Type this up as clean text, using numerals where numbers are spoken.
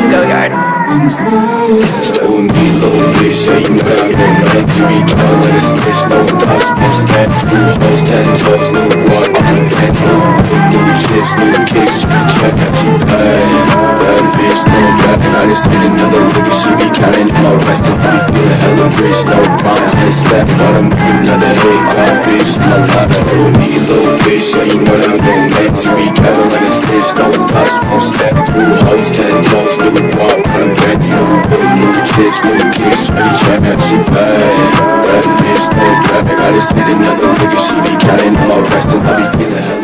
Go yard. Stay with me, little bitch, yeah, you know that I'm gon' make you be counting like a snitch, no thoughts, won't stand. New hoes, 10 toes, new guac, new pants, new whip, new chips, new kicks, check that she pay. Bad bitch, no back, and I just hit another lick, she be counting in my rest, and I be feeling hella rich, no problem, I step, gotta make another hit, got bitch, in my life. Stay with me, little bitch, yeah, you know that I'm gon' make you be counting like a snitch, no thoughts, won't stand. New hoes, 10 toes, new guac, new chips, new kicks, shawty check that she pay. Bad bitch, no back, I just hit another lick, she be counting on my rest, and I be feeling hella